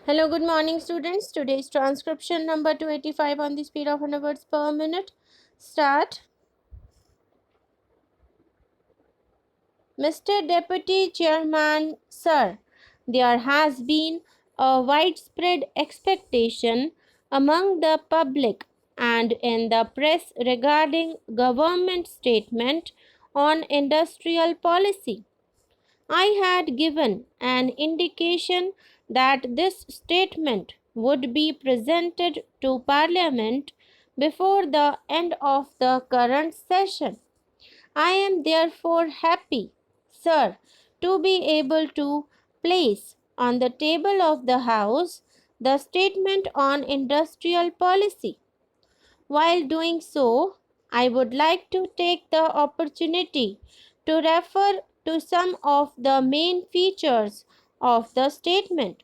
Hello, good morning, students. Today's transcription number 285 on the speed of 100 words per minute. Start. Mr. Deputy Chairman, sir, there has been a widespread expectation among the public and in the press regarding government statement on industrial policy. I had given an indication that this statement would be presented to Parliament before the end of the current session. I am therefore happy, sir, to be able to place on the table of the House the statement on industrial policy. While doing so, I would like to take the opportunity to refer to some of the main features of the statement.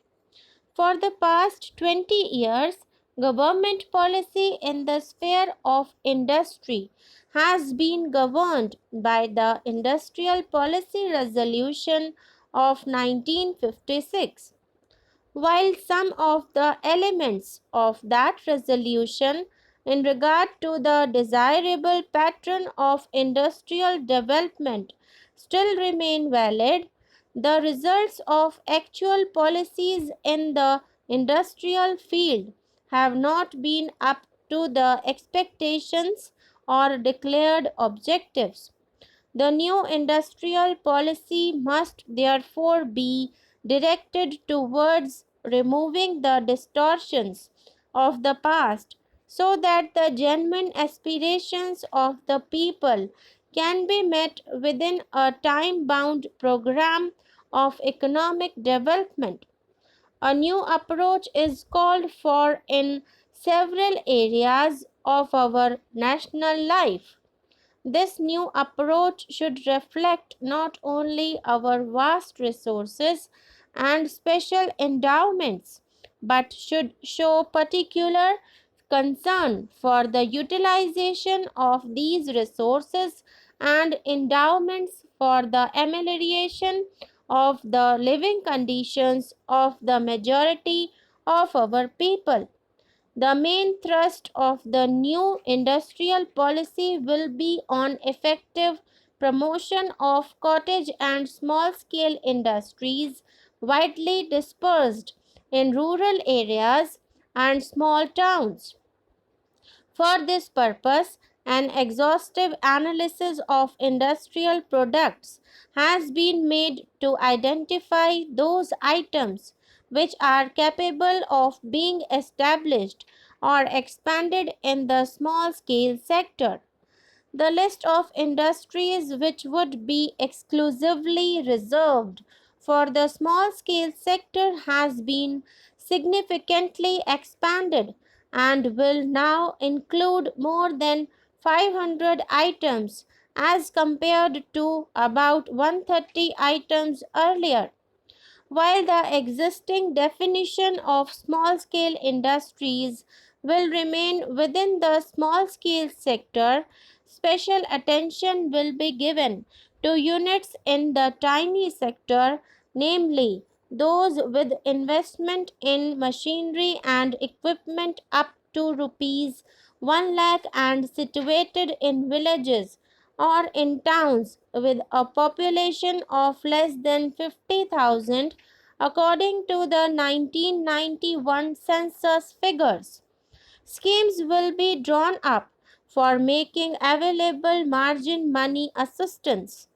For the past 20 years, government policy in the sphere of industry has been governed by the Industrial Policy Resolution of 1956. While some of the elements of that resolution in regard to the desirable pattern of industrial development still remain valid, the results of actual policies in the industrial field have not been up to the expectations or declared objectives. The new industrial policy must therefore be directed towards removing the distortions of the past so that the genuine aspirations of the people can be met within a time bound program of economic development. A new approach is called for in several areas of our national life. This new approach should reflect not only our vast resources and special endowments, but should show particular concern for the utilization of these resources and endowments for the amelioration of the living conditions of the majority of our people. The main thrust of the new industrial policy will be on effective promotion of cottage and small scale industries widely dispersed in rural areas and small towns. For this purpose, an exhaustive analysis of industrial products has been made to identify those items which are capable of being established or expanded in the small scale sector. The list of industries which would be exclusively reserved for the small scale sector has been significantly expanded and will now include more than 500 items as compared to about 130 items earlier. While the existing definition of small scale industries will remain within the small scale sector, special attention will be given to units in the tiny sector, namely those with investment in machinery and equipment up to rupees 1 lakh and situated in villages or in towns with a population of less than 50,000 according to the 1991 census figures. Schemes will be drawn up for making available margin money assistance.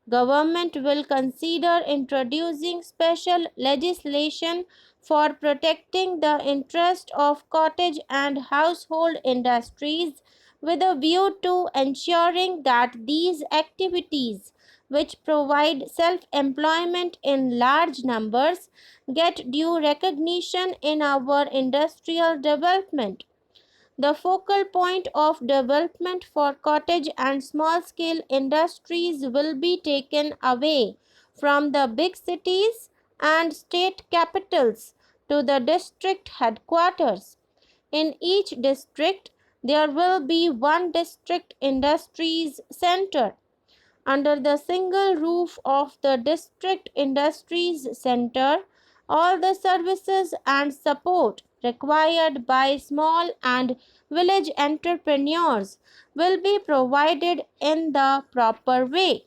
Government will consider introducing special legislation for protecting the interest of cottage and household industries with a view to ensuring that these activities which provide self-employment in large numbers get due recognition in our industrial development. The focal point of development for cottage and small scale industries will be taken away from the big cities and state capitals to the district headquarters. In each district, there will be one district industries center. Under the single roof of the district industries center, All the services and support required by small and village entrepreneurs will be provided in the proper way.